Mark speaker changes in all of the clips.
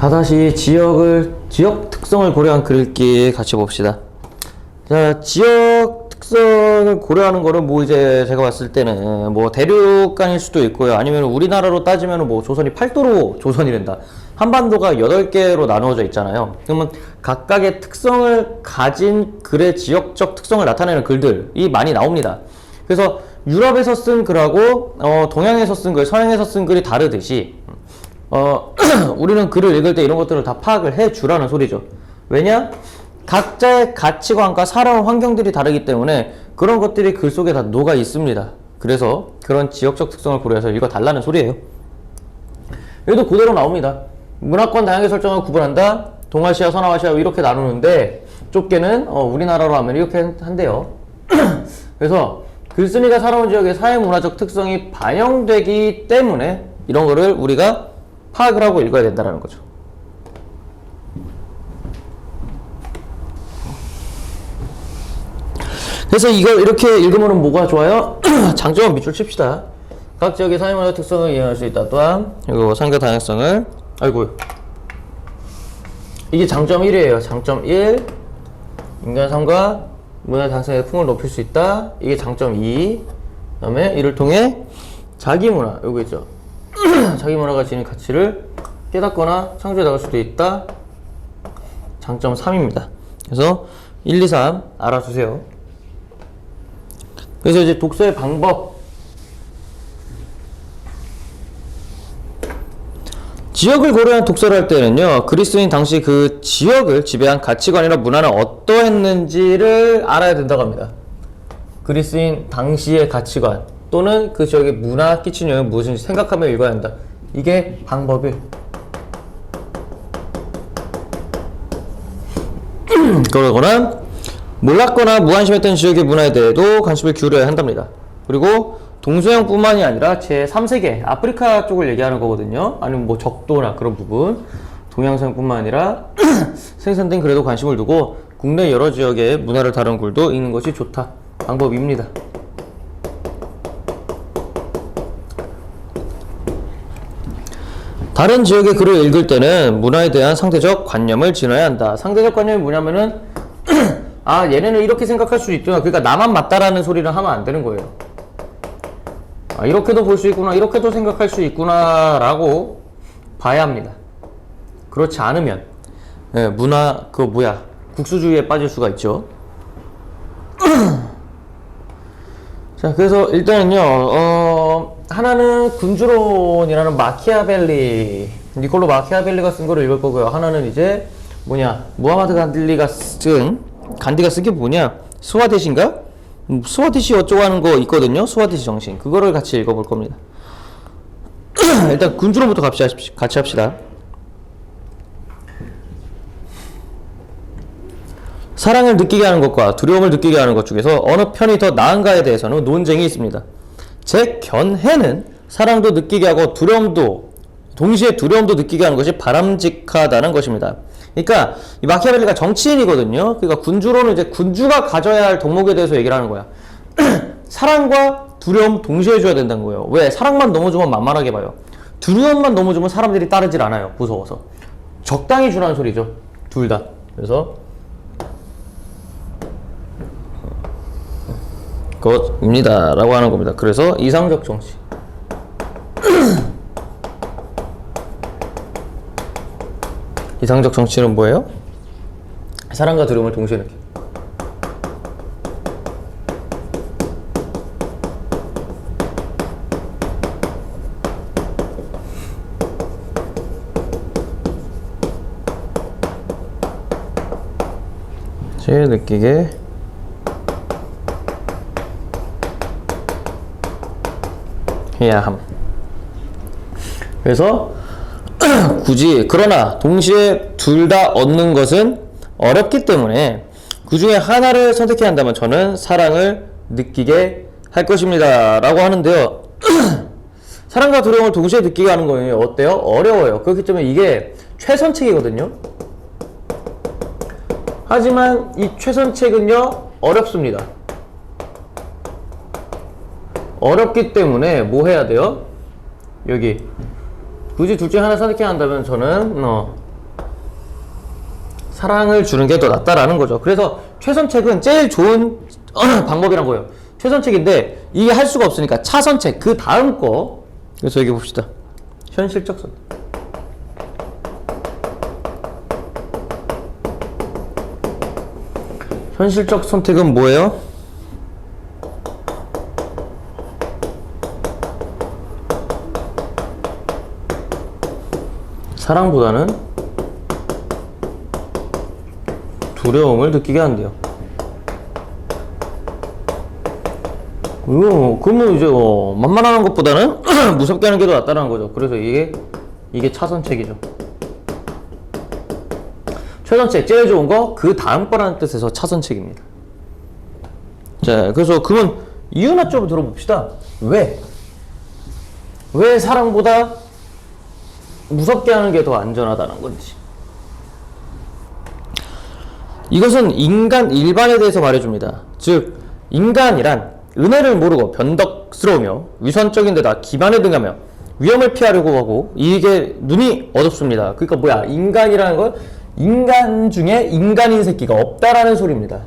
Speaker 1: 다다시 지역 특성을 고려한 글읽기 같이 봅시다. 자, 지역 특성을 고려하는 거는 뭐 이제 제가 봤을 때는 뭐 대륙간일 수도 있고요. 아니면 우리나라로 따지면 뭐 조선이 팔도로 조선이 된다. 한반도가 8개로 나누어져 있잖아요. 그러면 각각의 특성을 가진 글의 지역적 특성을 나타내는 글들이 많이 나옵니다. 그래서 유럽에서 쓴 글하고 동양에서 쓴 글, 서양에서 쓴 글이 다르듯이 우리는 글을 읽을 때 이런 것들을 다 파악을 해 주라는 소리죠. 왜냐? 각자의 가치관과 살아온 환경들이 다르기 때문에 그런 것들이 글 속에 다 녹아 있습니다. 그래서 그런 지역적 특성을 고려해서 읽어 달라는 소리예요. 여기도 그대로 나옵니다. 문화권 다양하게 설정을 구분한다. 동아시아, 서남아시아 이렇게 나누는데 좁게는 우리나라로 하면 이렇게 한대요. 그래서 글쓴이가 살아온 지역의 사회문화적 특성이 반영되기 때문에 이런 거를 우리가 파악을 하고 읽어야 된다는 거죠. 그래서 이걸 이렇게 읽으면 뭐가 좋아요? 장점은 밑줄 칩시다. 각 지역의 사회문화적 특성을 이해할 수 있다. 또한 이거 상대 다양성을 이게 장점 1이에요. 장점 1 인간 삶과 문화 다양성의 풍을 높일 수 있다. 이게 장점 2. 그 다음에 이를 통해 자기 문화 요거 있죠. 자기 문화가 지닌 가치를 깨닫거나 창조해 나갈 수도 있다. 장점 3입니다. 그래서 1, 2, 3 알아두세요. 그래서 이제 독서의 방법. 지역을 고려한 독서를 할 때는요, 글이 쓰인 당시 그 지역을 지배한 가치관이나 문화는 어떠했는지를 알아야 된다고 합니다. 글이 쓰인 당시의 가치관 또는 그 지역의 문화 끼친 영향이 무엇인지 생각하며 읽어야 한다. 이게 방법이. 그러거나 몰랐거나 무관심했던 지역의 문화에 대해도 관심을 기울여야 한답니다. 그리고 동서양뿐만이 아니라 제3세계 아프리카 쪽을 얘기하는 거거든요. 아니면 뭐 적도나 그런 부분, 동양서양뿐만 아니라 생산된 글에도 관심을 두고 국내 여러 지역의 문화를 다룬 글도 읽는 것이 좋다. 방법입니다. 다른 지역의 글을 읽을 때는 문화에 대한 상대적 관념을 지녀야 한다. 상대적 관념이 뭐냐면은 아, 얘네는 이렇게 생각할 수 있구나. 그러니까 나만 맞다라는 소리를 하면 안 되는 거예요. 아, 이렇게도 볼 수 있구나, 이렇게도 생각할 수 있구나 라고 봐야 합니다. 그렇지 않으면 문화 국수주의에 빠질 수가 있죠. 자, 그래서 일단은요 하나는 군주론이라는 마키아벨리, 니콜로 마키아벨리가 쓴 거를 읽을 거고요. 하나는 이제 무하마드 간디가 쓴 게 뭐냐, 스와데시인가? 스와디시 어쩌고 하는 거 있거든요. 스와디시 정신. 그거를 같이 읽어볼 겁니다. 일단 군주론부터 같이 합시다. 사랑을 느끼게 하는 것과 두려움을 느끼게 하는 것 중에서 어느 편이 더 나은가에 대해서는 논쟁이 있습니다. 제 견해는 사랑도 느끼게 하고 동시에 두려움도 느끼게 하는 것이 바람직하다는 것입니다. 그러니까 이 마키아벨리가 정치인이거든요. 그러니까 군주론은 이제 군주가 가져야 할 덕목에 대해서 얘기를 하는 거야. 사랑과 두려움 동시에 줘야 된다는 거예요. 왜? 사랑만 너무 주면 만만하게 봐요. 두려움만 너무 주면 사람들이 따르질 않아요. 무서워서. 적당히 주라는 소리죠. 둘 다. 그래서 그것입니다 라고 하는 겁니다. 그래서 이상적 정치. 이상적 정치는 뭐예요? 사랑과 두려움을 동시에 느끼. 제일 느끼게 해야 함. 그래서 그러나 동시에 둘 다 얻는 것은 어렵기 때문에 그 중에 하나를 선택해야 한다면 저는 사랑을 느끼게 할 것입니다 라고 하는데요. 사랑과 두려움을 동시에 느끼게 하는 거예요. 어때요? 어려워요. 그렇기 때문에 이게 최선책이거든요. 하지만 이 최선책은요 어렵습니다. 어렵기 때문에 뭐 해야 돼요? 여기 굳이 둘 중에 하나 선택해야 한다면 저는 사랑을 주는 게 더 낫다라는 거죠. 그래서 최선책은 제일 좋은 방법이란 거예요. 최선책인데 이게 할 수가 없으니까 차선책 그 다음 거. 그래서 여기 봅시다. 현실적 선택. 현실적 선택은 뭐예요? 사랑보다는 두려움을 느끼게 한대요. 그러면 이제 만만한 것보다는 무섭게 하는 게 더 낫다는 거죠. 그래서 이게 차선책이죠. 최선책 제일 좋은 거 그 다음 거라는 뜻에서 차선책입니다. 자, 그래서 그러면 이유나 좀 들어봅시다. 왜 사랑보다 무섭게 하는 게 더 안전하다는 건지. 이것은 인간 일반에 대해서 말해줍니다. 즉 인간이란 은혜를 모르고 변덕스러우며 위선적인 데다 기만에 등하며 위험을 피하려고 하고 이게 눈이 어둡습니다. 그러니까 뭐야, 인간이라는 건 인간 중에 인간인 새끼가 없다라는 소리입니다.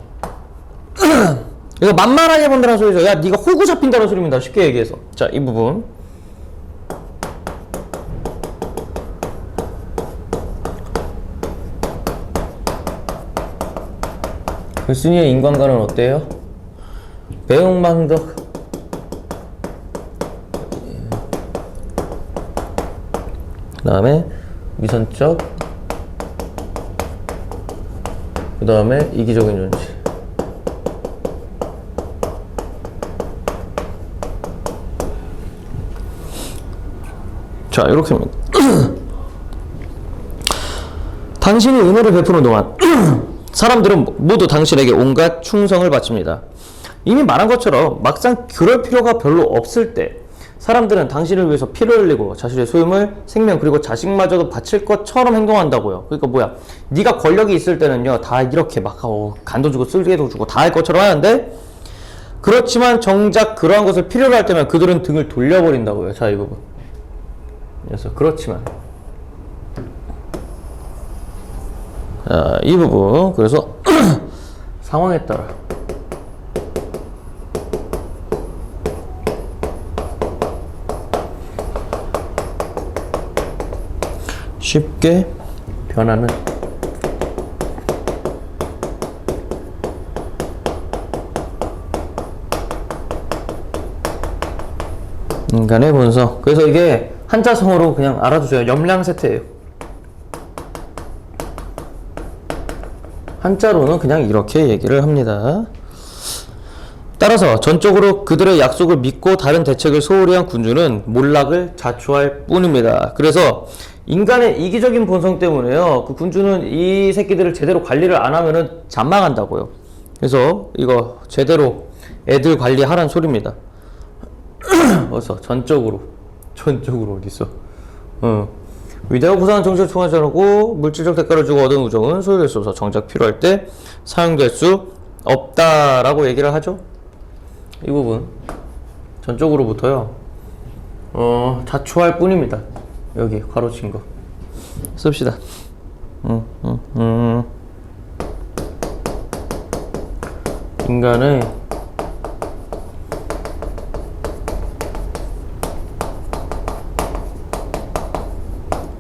Speaker 1: 그래서 만만하게 본다는 소리죠. 야, 네가 호구 잡힌다는 소리입니다. 쉽게 얘기해서. 자, 이 부분 글쓴이의 인간관은 어때요? 배웅망덕. 그 다음에 위선적. 그 다음에 이기적인 존재. 자, 이렇게입니다. 당신이 은혜를 베푸는 동안 사람들은 모두 당신에게 온갖 충성을 바칩니다. 이미 말한 것처럼 막상 그럴 필요가 별로 없을 때 사람들은 당신을 위해서 피를 흘리고 자신의 소유물, 생명 그리고 자식마저도 바칠 것처럼 행동한다고요. 그러니까 뭐야, 네가 권력이 있을 때는요 다 이렇게 막 간도 주고 쓸개도 주고 다 할 것처럼 하는데, 그렇지만 정작 그러한 것을 필요로 할 때면 그들은 등을 돌려버린다고요. 자, 이 부분. 그래서 그렇지만 자, 이 부분. 그래서 상황에 따라 쉽게 변하는 인간의 본성. 그래서 이게 한자성어로 그냥 알아두세요. 염량세태예요. 한자로는 그냥 이렇게 얘기를 합니다. 따라서 전적으로 그들의 약속을 믿고 다른 대책을 소홀히 한 군주는 몰락을 자초할 뿐입니다. 그래서 인간의 이기적인 본성 때문에요, 그 군주는 이 새끼들을 제대로 관리를 안 하면은 잔망한다고요. 그래서 이거 제대로 애들 관리하란 소리입니다. 어서 전적으로 어딨어? 위대하고 고상한 정치를 통하지 않고 물질적 대가를 주고 얻은 우정은 소유될 수 없어 정작 필요할 때 사용될 수 없다라고 얘기를 하죠. 이 부분 전적으로부터요 자초할 뿐입니다. 여기 괄호친 거 씁시다.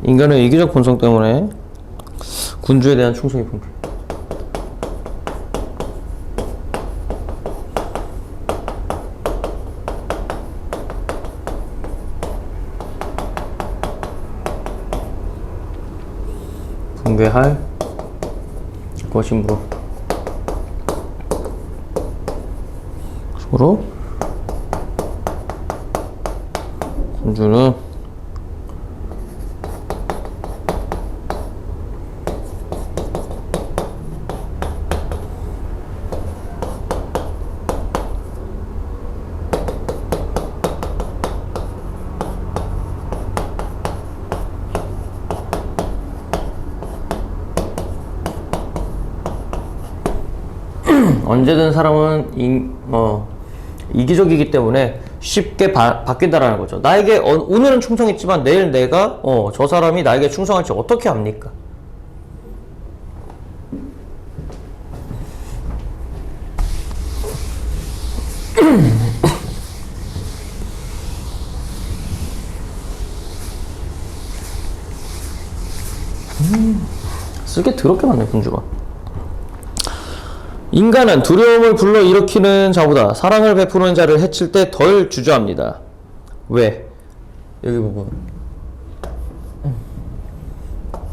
Speaker 1: 인간의 이기적 본성 때문에 군주에 대한 충성이 붕괴할 것이므로 군주는 언제든 사람은 이기적이기 때문에 쉽게 바뀐다라는 거죠. 나에게 오늘은 충성했지만 내일 내가 저 사람이 나에게 충성할지 어떻게 압니까? 쓸게 더럽게 많네 군주가. 인간은 두려움을 불러일으키는 자보다 사랑을 베푸는 자를 해칠 때 덜 주저합니다. 왜? 여기 보고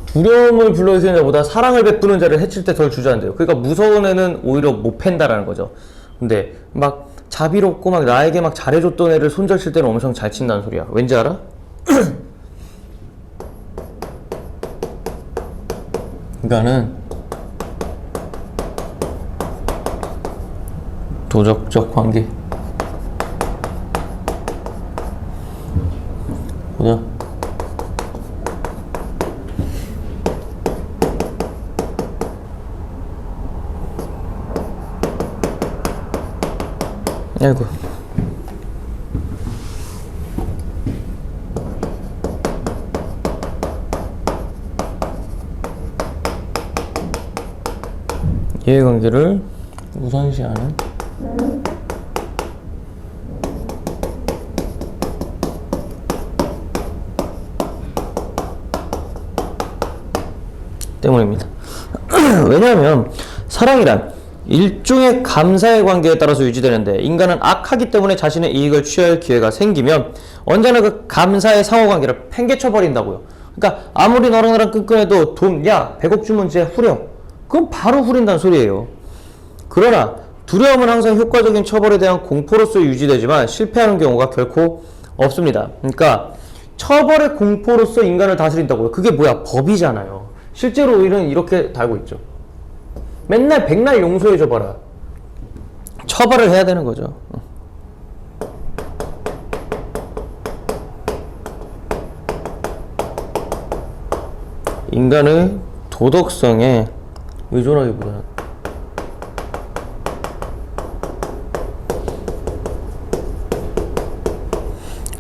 Speaker 1: 두려움을 불러일으키는 자보다 사랑을 베푸는 자를 해칠 때 덜 주저한대요. 그러니까 무서운 애는 오히려 못 팬다라는 거죠. 근데 막 자비롭고 막 나에게 막 잘해줬던 애를 손절칠 때는 엄청 잘 친다는 소리야. 왠지 알아? 그러니까는 도덕적 관계 보자. 아이고. 이해관계를 우선시하는 때문입니다. 왜냐하면 사랑이란 일종의 감사의 관계에 따라서 유지되는데 인간은 악하기 때문에 자신의 이익을 취할 기회가 생기면 언제나 그 감사의 상호관계를 팽개쳐 버린다고요. 그러니까 아무리 너랑 나랑 끈끈해도 돈, 야 100억 주면 쟤 후려. 그럼 바로 후린다는 소리예요. 그러나 두려움은 항상 효과적인 처벌에 대한 공포로서 유지되지만 실패하는 경우가 결코 없습니다. 그러니까 처벌의 공포로서 인간을 다스린다고요. 그게 뭐야? 법이잖아요. 실제로 우리는 이렇게 달고 있죠. 맨날 백날 용서해줘봐라. 처벌을 해야 되는 거죠. 인간의 도덕성에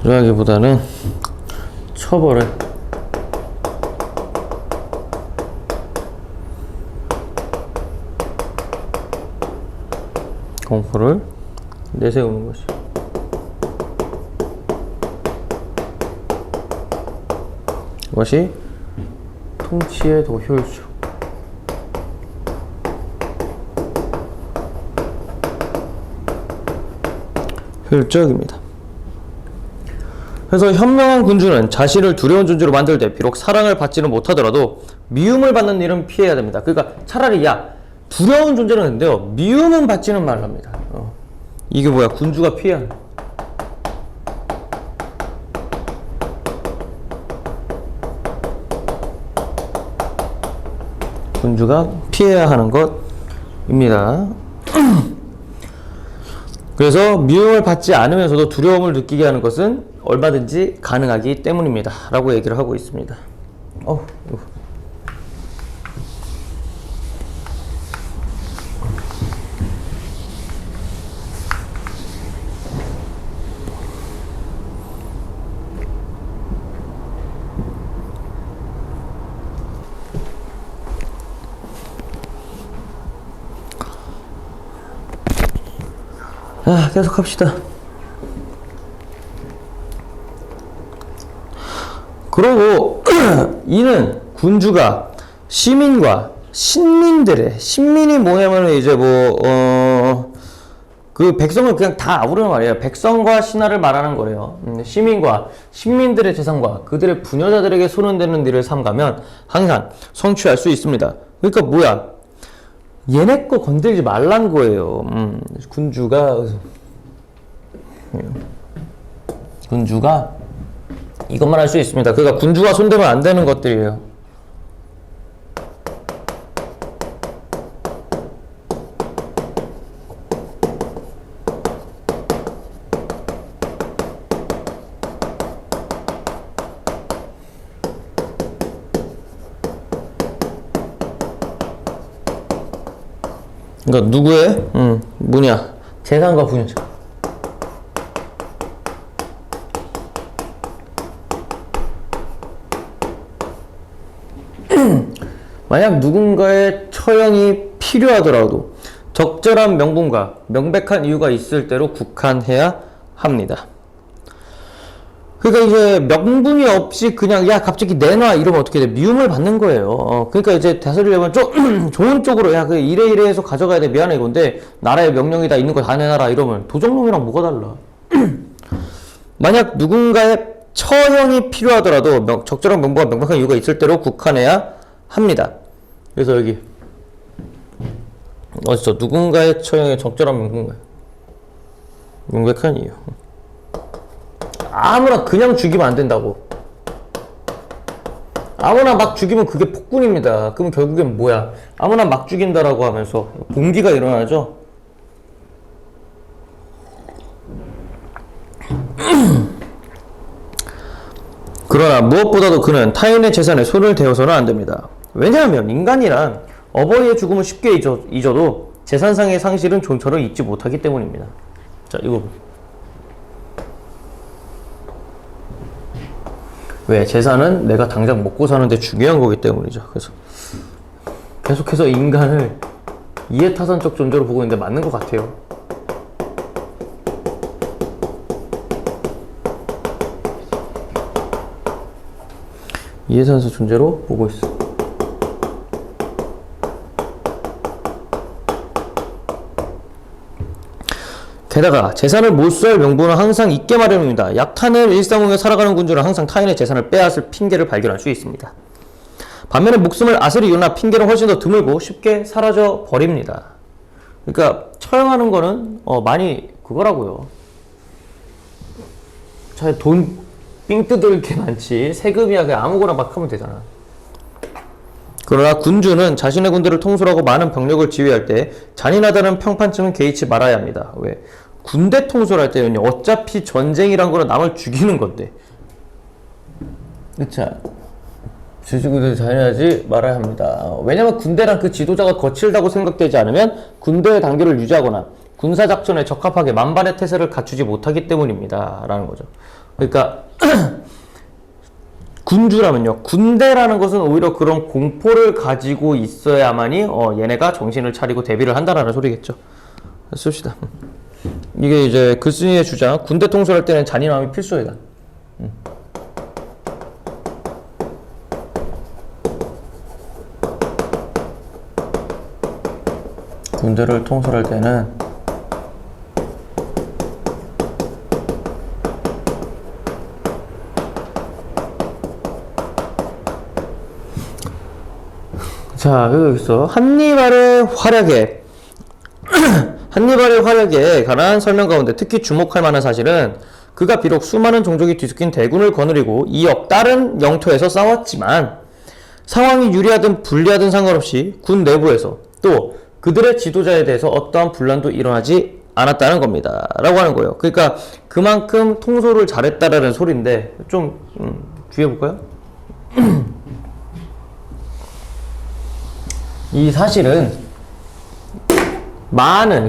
Speaker 1: 의존하기보다는 처벌을 공포를 내세우는 것이 이것이 통치의 더 효율적입니다. 그래서 현명한 군주는 자신을 두려운 존재로 만들 때 비록 사랑을 받지는 못하더라도 미움을 받는 일은 피해야 됩니다. 그러니까 차라리 두려운 존재는 된대요. 미움은 받지는 말랍니다. 이게 뭐야? 군주가 피해야 하는. 군주가 피해야 하는 것입니다. 그래서 미움을 받지 않으면서도 두려움을 느끼게 하는 것은 얼마든지 가능하기 때문입니다. 라고 얘기를 하고 있습니다. 계속 합시다. 그러고 이는 군주가 시민과 신민이 뭐냐면 이제 그 백성을 그냥 다 아우르는 말이에요. 백성과 신하를 말하는 거래요. 시민과 신민들의 재산과 그들의 부녀자들에게 손은 대는 일을 삼가면 항상 성취할 수 있습니다. 그러니까 뭐야? 얘네 거 건들지 말란 거예요. 군주가 이것만 할 수 있습니다. 그러니까 군주가 손대면 안 되는 것들이에요. 그러니까 누구의 재산과 부녀자. 만약 누군가의 처형이 필요하더라도 적절한 명분과 명백한 이유가 있을 대로 국한해야 합니다. 그러니까 이제 명분이 없이 그냥 야 갑자기 내놔 이러면 어떻게 돼? 미움을 받는 거예요. 그러니까 이제 다스리려면 좀 좋은 쪽으로 야 그 이래 해서 가져가야 돼 미안해 이건데 나라의 명령이다 있는 거 다 내놔라 이러면 도적놈이랑 뭐가 달라? 만약 누군가의 처형이 필요하더라도 적절한 명분과 명백한 이유가 있을 대로 국한해야 합니다. 그래서 여기 어디서 누군가의 처형에 적절한 명분과 명백한 이유. 아무나 그냥 죽이면 안 된다고. 아무나 막 죽이면 그게 폭군입니다. 그러면 결국엔 뭐야? 아무나 막 죽인다라고 하면서 봉기가 일어나죠. 그러나 무엇보다도 그는 타인의 재산에 손을 대어서는 안 됩니다. 왜냐하면 인간이란 어버이의 죽음을 쉽게 잊어도 재산상의 상실은 좀처럼 잊지 못하기 때문입니다. 자, 이거 왜? 재산은 내가 당장 먹고 사는데 중요한 거기 때문이죠. 그래서 계속해서 인간을 이해타산적 존재로 보고 있는데 맞는 것 같아요. 이해타산적 존재로 보고 있어. 게다가 재산을 몰수할 명분은 항상 있게 마련입니다. 약탄을 일상공에 살아가는 군주는 항상 타인의 재산을 빼앗을 핑계를 발견할 수 있습니다. 반면에 목숨을 아슬히 이유나 핑계는 훨씬 더 드물고 쉽게 사라져 버립니다. 그러니까 처형하는 거는 많이 그거라고요. 잘 돈 삥 뜯을 게 많지 세금이야 그냥 아무거나 막 하면 되잖아. 그러나 군주는 자신의 군대를 통솔하고 많은 병력을 지휘할 때 잔인하다는 평판쯤은 개의치 말아야 합니다. 왜? 군대 통솔할 때는요 어차피 전쟁이란 거는 남을 죽이는 건데 그쵸? 주지군대 잔인하지 말아야 합니다. 왜냐면 군대란 그 지도자가 거칠다고 생각되지 않으면 군대의 단계를 유지하거나 군사작전에 적합하게 만반의 태세를 갖추지 못하기 때문입니다 라는 거죠. 그러니까 군주라면요 군대라는 것은 오히려 그런 공포를 가지고 있어야만이 얘네가 정신을 차리고 대비를 한다라는 소리겠죠. 씁시다. 이게 이제 글쓴이의 주장 군대 통솔할 때는 잔인함이 필수이다. 군대를 통솔할 때는 자, 여기서 한니발의 활약에 한니발의 활약에 관한 설명 가운데 특히 주목할 만한 사실은 그가 비록 수많은 종족이 뒤섞인 대군을 거느리고 2억 다른 영토에서 싸웠지만 상황이 유리하든 불리하든 상관없이 군 내부에서 또 그들의 지도자에 대해서 어떠한 분란도 일어나지 않았다는 겁니다. 라고 하는 거예요. 그러니까 그만큼 통솔을 잘했다라는 소리인데 좀 뒤에 볼까요? 이 사실은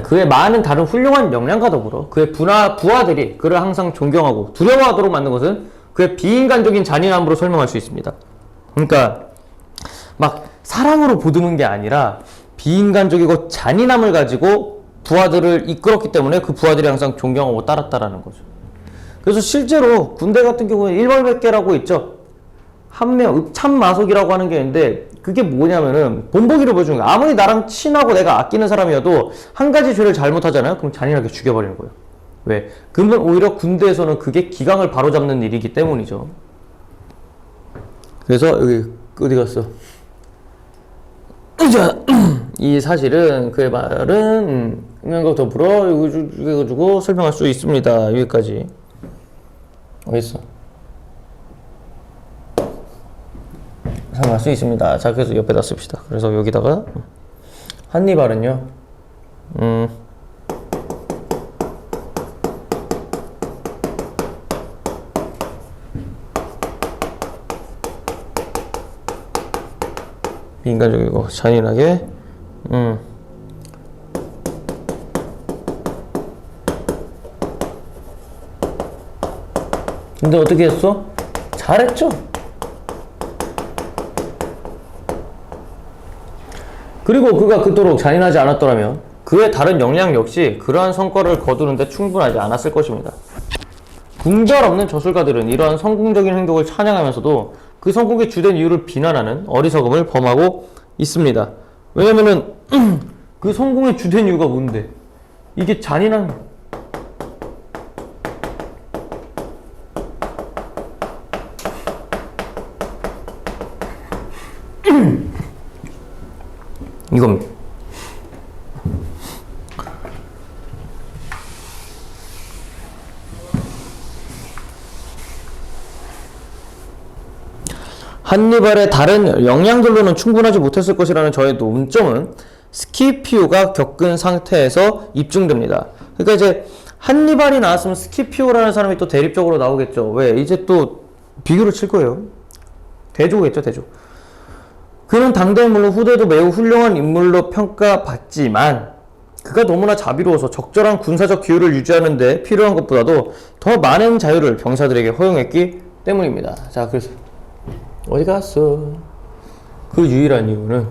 Speaker 1: 그의 많은 다른 훌륭한 역량과 더불어 그의 부하들이 그를 항상 존경하고 두려워하도록 만든 것은 그의 비인간적인 잔인함으로 설명할 수 있습니다. 그러니까 막 사랑으로 보듬은 게 아니라 비인간적이고 잔인함을 가지고 부하들을 이끌었기 때문에 그 부하들이 항상 존경하고 따랐다라는 거죠. 그래서 실제로 군대 같은 경우에 일벌백계라고 있죠. 한 명, 읍참마속이라고 하는 게 있는데 그게 뭐냐면은 본보기를 보여주는 거야. 아무리 나랑 친하고 내가 아끼는 사람이어도 한 가지 죄를 잘못하잖아요. 그럼 잔인하게 죽여버리는 거예요. 왜? 그러면 오히려 군대에서는 그게 기강을 바로잡는 일이기 때문이죠. 그래서 여기 어디 갔어? 이 사실은 그의 말은 음양과 더불어 이거 가지고 설명할 수 있습니다. 여기까지. 어디 있어? 설명할 수 있습니다. 자, 그래서 옆에다 씁시다. 그래서 여기다가 한니발은요. 인간적이고 잔인하게 근데 어떻게 했어? 잘했죠? 그리고 그가 그토록 잔인하지 않았더라면 그의 다른 역량 역시 그러한 성과를 거두는데 충분하지 않았을 것입니다. 분별 없는 저술가들은 이러한 성공적인 행동을 찬양하면서도 그 성공의 주된 이유를 비난하는 어리석음을 범하고 있습니다. 왜냐면은 그 성공의 주된 이유가 뭔데? 이게 잔인한 이겁니다. 한니발의 다른 역량들로는 충분하지 못했을 것이라는 저의 논점은 스키피오가 겪은 상태에서 입증됩니다. 그러니까 이제 한니발이 나왔으면 스키피오라는 사람이 또 대립적으로 나오겠죠. 왜? 이제 또 비교를 칠 거예요. 대조겠죠, 대조. 그는 당대 인물로 후대도 매우 훌륭한 인물로 평가받지만 그가 너무나 자비로워서 적절한 군사적 기율을 유지하는 데 필요한 것보다도 더 많은 자유를 병사들에게 허용했기 때문입니다. 자, 그래서 어디 갔어? 그 유일한 이유는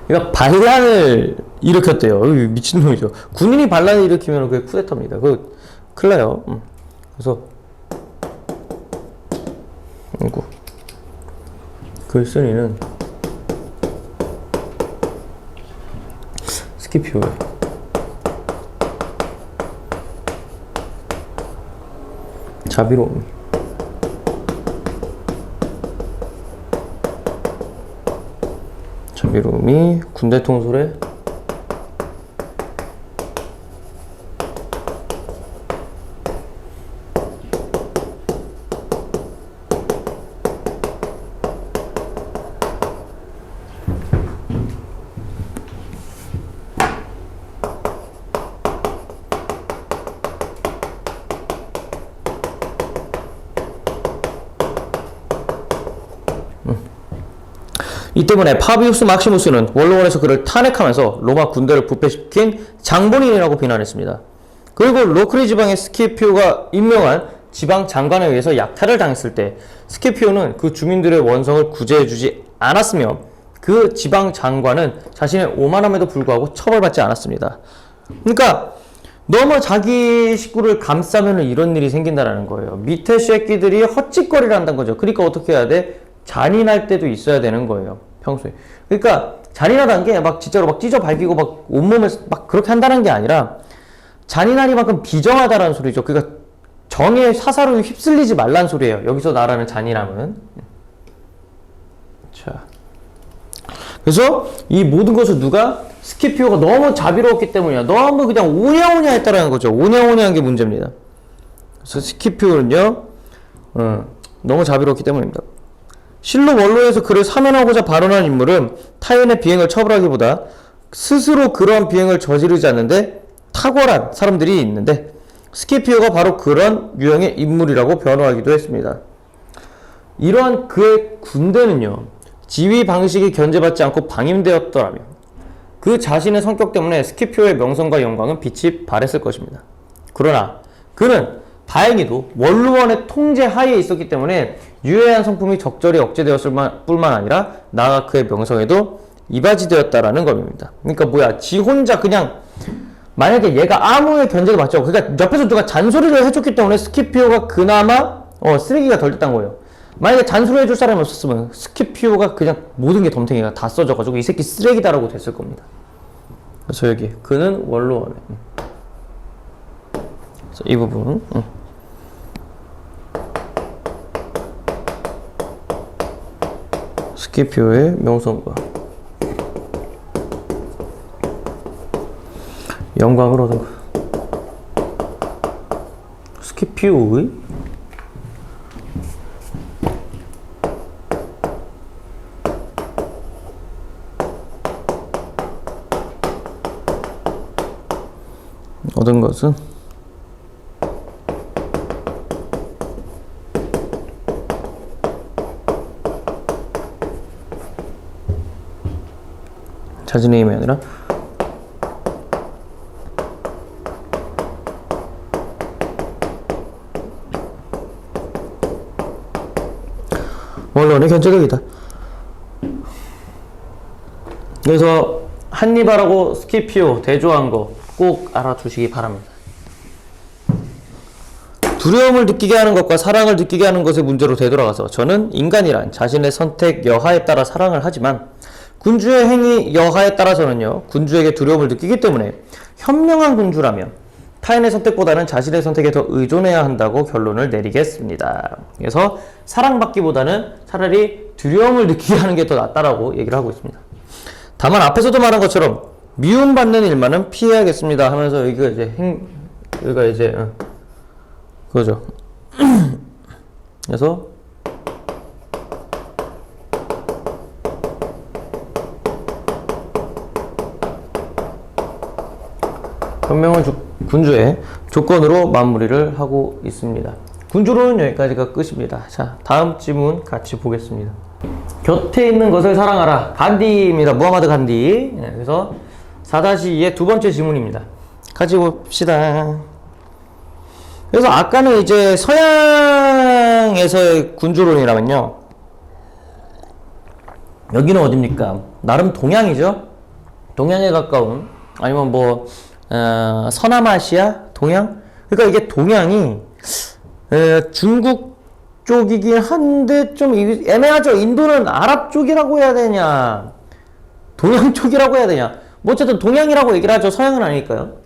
Speaker 1: 그러니까 반란을 일으켰대요. 미친놈이죠. 군인이 반란을 일으키면 그게 쿠데타입니다. 그거 큰일 나요. 그래서 이거 글쓴이는 스키피오에 자비로움이 군대 통솔에 이 때문에 파비우스 막시무스는 원로원에서 그를 탄핵하면서 로마 군대를 부패시킨 장본인이라고 비난했습니다. 그리고 로크리 지방의 스키피오가 임명한 지방 장관에 의해서 약탈을 당했을 때 스키피오는 그 주민들의 원성을 구제해주지 않았으며 그 지방 장관은 자신의 오만함에도 불구하고 처벌받지 않았습니다. 그러니까 너무 자기 식구를 감싸면 이런 일이 생긴다는 거예요. 밑에 새끼들이 헛짓거리를 한다는 거죠. 그러니까 어떻게 해야 돼? 잔인할 때도 있어야 되는 거예요. 평소에. 그러니까 잔인하다는 게 막 진짜로 막 찢어 발기고 막 온몸을 막 그렇게 한다는 게 아니라 잔인하니만큼 비정하다라는 소리죠. 그러니까 정의 사사로이 휩쓸리지 말란 소리예요. 여기서 말하는 잔인함은. 자, 그래서 이 모든 것을 누가 스키피오가 너무 자비로웠기 때문이야. 너무 그냥 오냐오냐 했다라는 거죠. 오냐오냐한 게 문제입니다. 그래서 스키피오는요, 너무 자비로웠기 때문입니다. 실로 원로에서 그를 사면하고자 발언한 인물은 타인의 비행을 처벌하기보다 스스로 그러한 비행을 저지르지 않는데 탁월한 사람들이 있는데 스키피오가 바로 그런 유형의 인물이라고 변호하기도 했습니다. 이러한 그의 군대는요, 지휘 방식이 견제받지 않고 방임되었더라면 그 자신의 성격 때문에 스키피오의 명성과 영광은 빛이 발했을 것입니다. 그러나 그는 다행히도 원로원의 통제 하에 있었기 때문에 유해한 성품이 적절히 억제되었을 뿐만 아니라 나아가 그의 명성에도 이바지되었다라는 겁니다. 그러니까 뭐야, 지 혼자 그냥 만약에 얘가 아무의 견제도 받죠. 그러니까 옆에서 누가 잔소리를 해줬기 때문에 스키피오가 그나마 쓰레기가 덜 됐단 거예요. 만약에 잔소리 해줄 사람이 없었으면 스키피오가 그냥 모든 게 덤탱이가 다 써져가지고 이 새끼 쓰레기다라고 됐을 겁니다. 그래서 여기 그는 원로원에 이 부분 스키피오의 명성과 영광을 얻은 것. 스키피오의 얻은 것은 자신의 힘이 아니라 원론의 견제력이다. 그래서 한니발하고 스키피오 대조한 거 꼭 알아두시기 바랍니다. 두려움을 느끼게 하는 것과 사랑을 느끼게 하는 것의 문제로 되돌아가서 저는 인간이란 자신의 선택 여하에 따라 사랑을 하지만 군주의 행위 여하에 따라서는요 군주에게 두려움을 느끼기 때문에 현명한 군주라면 타인의 선택보다는 자신의 선택에 더 의존해야 한다고 결론을 내리겠습니다. 그래서 사랑받기보다는 차라리 두려움을 느끼게 하는 게 더 낫다라고 얘기를 하고 있습니다. 다만 앞에서도 말한 것처럼 미움받는 일만은 피해야겠습니다 하면서 여기가 이제 그거죠. 그래서 현명한 군주의 조건으로 마무리를 하고 있습니다. 군주로는 여기까지가 끝입니다. 자, 다음 질문 같이 보겠습니다. 곁에 있는 것을 사랑하라. 간디입니다. 무하마드 간디. 네, 그래서 4-2의 두 번째 질문입니다. 같이 봅시다. 그래서 아까는 이제 서양에서의 군주론이라면요. 여기는 어딥니까? 나름 동양이죠? 동양에 가까운, 아니면 서남아시아? 동양? 그러니까 이게 동양이, 중국 쪽이긴 한데 좀 애매하죠? 인도는 아랍 쪽이라고 해야 되냐? 동양 쪽이라고 해야 되냐? 뭐 어쨌든 동양이라고 얘기를 하죠. 서양은 아니니까요.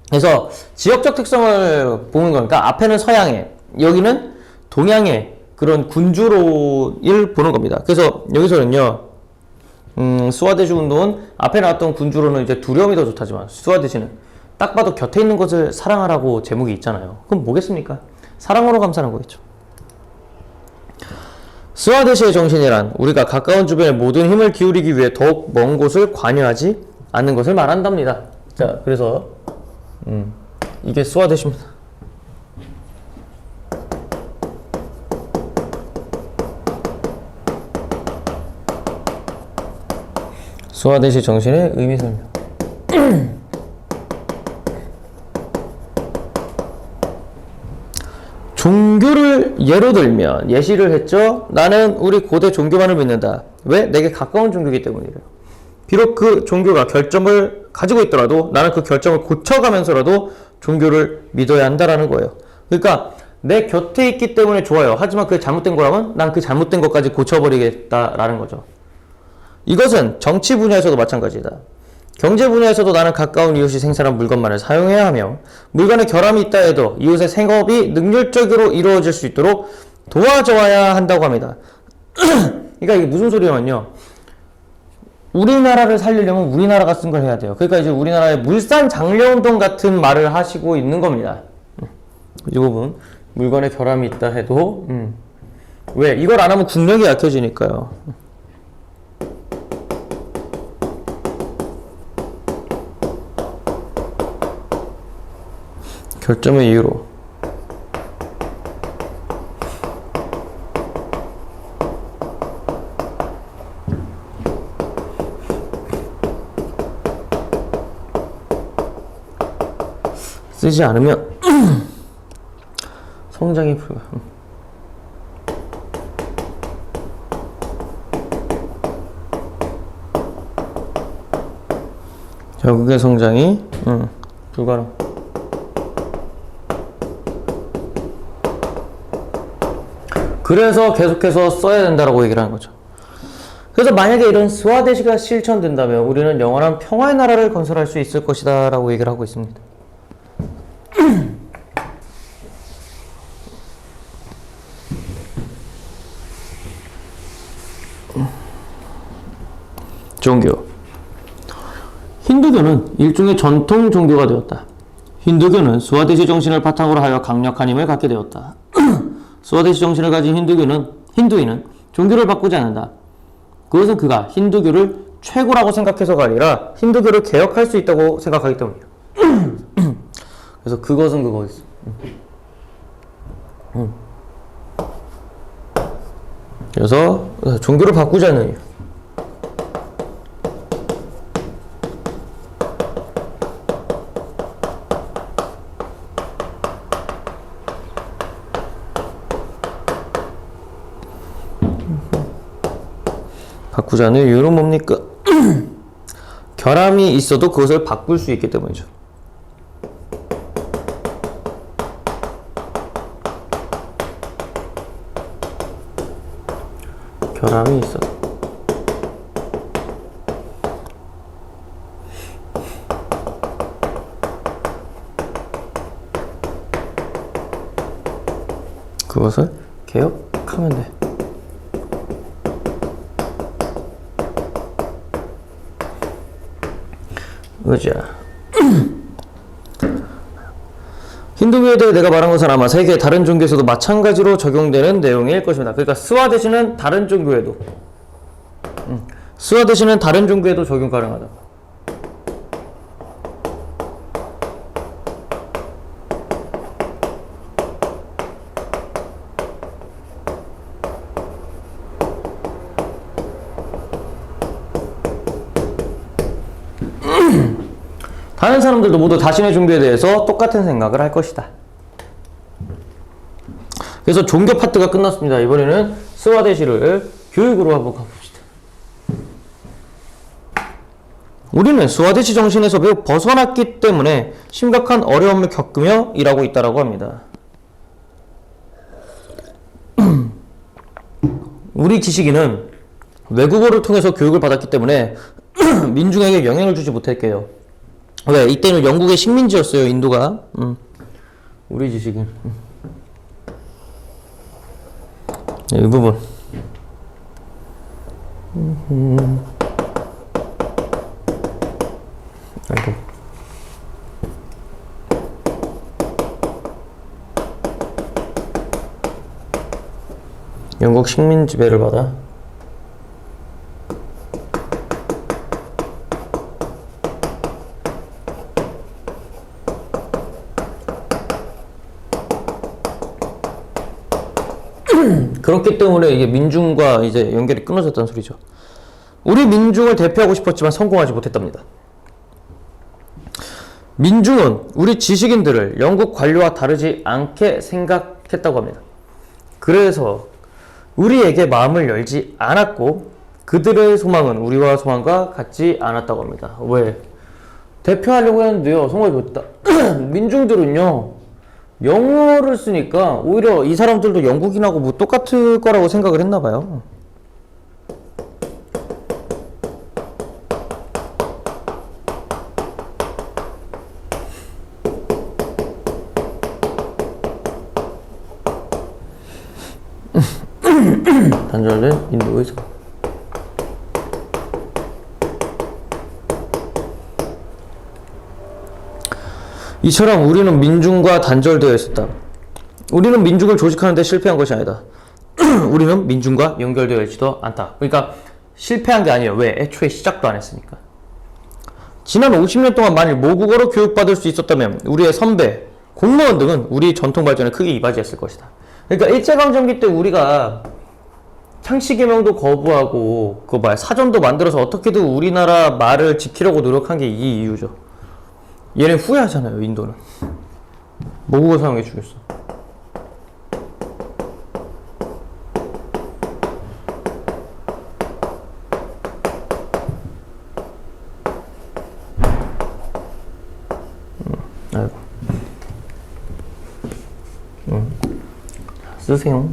Speaker 1: 그래서 지역적 특성을 보는 거니까 앞에는 서양의, 여기는 동양의 그런 군주론을 보는 겁니다. 그래서 여기서는요, 스와데시 운동은 앞에 나왔던 군주론은 이제 두려움이 더 좋다지만 스와데시는 딱 봐도 곁에 있는 것을 사랑하라고 제목이 있잖아요. 그럼 뭐겠습니까? 사랑으로 감싸는 거겠죠. 스와데시의 정신이란 우리가 가까운 주변에 모든 힘을 기울이기 위해 더욱 먼 곳을 관여하지 않는 것을 말한답니다. 자, 그래서 이게 스와데시입니다. 스와데시 정신의 의미 설명. 종교를 예로 들면 예시를 했죠. 나는 우리 고대 종교만을 믿는다. 왜? 내게 가까운 종교이기 때문이래요. 비록 그 종교가 결점을 가지고 있더라도 나는 그 결점을 고쳐가면서라도 종교를 믿어야 한다라는 거예요. 그러니까 내 곁에 있기 때문에 좋아요. 하지만 그게 잘못된 거라면 난 그 잘못된 것까지 고쳐버리겠다라는 거죠. 이것은 정치 분야에서도 마찬가지다. 경제 분야에서도 나는 가까운 이웃이 생산한 물건만을 사용해야 하며 물건에 결함이 있다 해도 이웃의 생업이 능률적으로 이루어질 수 있도록 도와줘야 한다고 합니다. 그러니까 이게 무슨 소리냐면요. 우리나라를 살리려면 우리나라가 쓴 걸 해야 돼요. 그러니까 이제 우리나라의 물산 장려운동 같은 말을 하시고 있는 겁니다. 이 부분 물건에 결함이 있다 해도 왜? 이걸 안 하면 국력이 약해지니까요. 결점의 이유로 쓰지 않으면 성장이 불가. 결국의 성장이 불가능. 그래서 계속해서 써야 된다라고 얘기를 하는 거죠. 그래서 만약에 이런 스와데시가 실천된다면 우리는 영원한 평화의 나라를 건설할 수 있을 것이다 라고 얘기를 하고 있습니다. 종교. 힌두교는 일종의 전통 종교가 되었다. 힌두교는 스와데시 정신을 바탕으로 하여 강력한 힘을 갖게 되었다. 스와데시 정신을 가진 힌두인은 종교를 바꾸지 않는다. 그것은 그가 힌두교를 최고라고 생각해서가 아니라 힌두교를 개혁할 수 있다고 생각하기 때문이에요. 그래서 그것은 그거였어. 그래서 종교를 바꾸지 않는 이유. 바꾸지 않는 이유는 뭡니까? 결함이 있어도 그것을 바꿀 수 있기 때문이죠. 결함이 있어도. 그것을 개혁하면 돼. 그죠? 힌두교에 대해 내가 말한 것은 아마 세계의 다른 종교에서도 마찬가지로 적용되는 내용일 것입니다. 그러니까 스와 대신은 다른 종교에도 스와 대신은 다른 종교에도 적용 가능하다. 다른 사람들도 모두 자신의 종교에 대해서 똑같은 생각을 할 것이다. 그래서 종교 파트가 끝났습니다. 이번에는 스와데시를 교육으로 한번 가봅시다. 우리는 스와데시 정신에서 매우 벗어났기 때문에 심각한 어려움을 겪으며 일하고 있다고 합니다. 우리 지식인은 외국어를 통해서 교육을 받았기 때문에 민중에게 영향을 주지 못할게요. 왜? 이때는 영국의 식민지였어요, 인도가. 우리 지식인. 이 부분. 아이고. 영국 식민 지배를 받아. 그렇기 때문에 이게 민중과 이제 연결이 끊어졌다는 소리죠. 우리 민중을 대표하고 싶었지만 성공하지 못했답니다. 민중은 우리 지식인들을 영국 관료와 다르지 않게 생각했다고 합니다. 그래서 우리에게 마음을 열지 않았고 그들의 소망은 우리와 소망과 같지 않았다고 합니다. 왜? 대표하려고 했는데요, 성공하지 못했다. 민중들은요, 영어를 쓰니까 오히려 이 사람들도 영국인하고 뭐 똑같을 거라고 생각을 했나 봐요. 단절된 인도에서 이처럼 우리는 민중과 단절되어 있었다. 우리는 민중을 조직하는 데 실패한 것이 아니다. 우리는 민중과 연결되어 있지도 않다. 그러니까 실패한 게 아니에요. 왜? 애초에 시작도 안 했으니까. 지난 50년 동안 만일 모국어로 교육받을 수 있었다면 우리의 선배, 공무원 등은 우리 전통 발전에 크게 이바지했을 것이다. 그러니까 일제강점기 때 우리가 창씨개명도 거부하고 사전도 만들어서 어떻게든 우리나라 말을 지키려고 노력한 게 이 이유죠. 얘네 후회하잖아요, 인도는. 모국어 사용해 주겠어. 아이고. 쓰세요.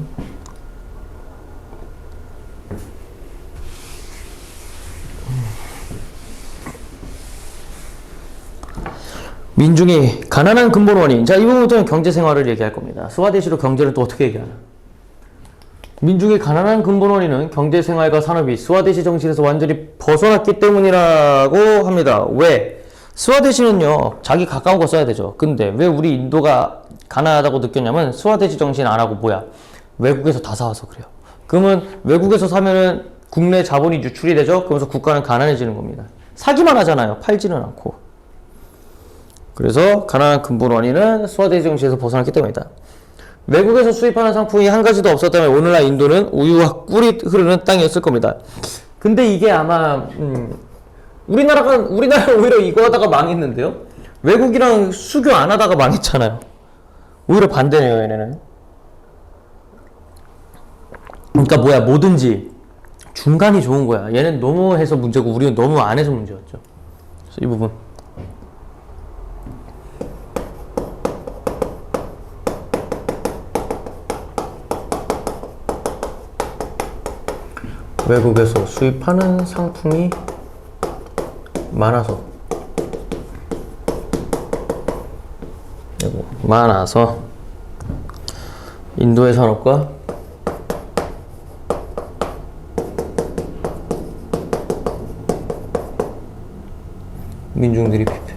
Speaker 1: 민중이 가난한 근본 원인. 자, 이 부분부터는 경제 생활을 얘기할 겁니다. 스와데시로 경제를 또 어떻게 얘기하나? 민중이 가난한 근본 원인은 경제 생활과 산업이 스와데시 정신에서 완전히 벗어났기 때문이라고 합니다. 왜? 스와데시는요, 자기 가까운 거 써야 되죠. 근데 왜 우리 인도가 가난하다고 느꼈냐면 스와데시 정신 안 하고 뭐야? 외국에서 다 사와서 그래요. 그러면 외국에서 사면은 국내 자본이 유출이 되죠? 그러면서 국가는 가난해지는 겁니다. 사기만 하잖아요. 팔지는 않고. 그래서 가난한 근본 원인은 스와데시 정신에서 벗어났기 때문이다. 외국에서 수입하는 상품이 한 가지도 없었다면 오늘날 인도는 우유와 꿀이 흐르는 땅이었을 겁니다. 근데 이게 아마 우리나라는 오히려 이거 하다가 망했는데요. 외국이랑 수교 안 하다가 망했잖아요. 오히려 반대네요, 얘네는. 그러니까 뭐야, 뭐든지 중간이 좋은 거야. 얘는 너무 해서 문제고 우리는 너무 안 해서 문제였죠. 이 부분. 외국에서 수입하는 상품이 많아서 인도의 산업과 민중들이 피폐.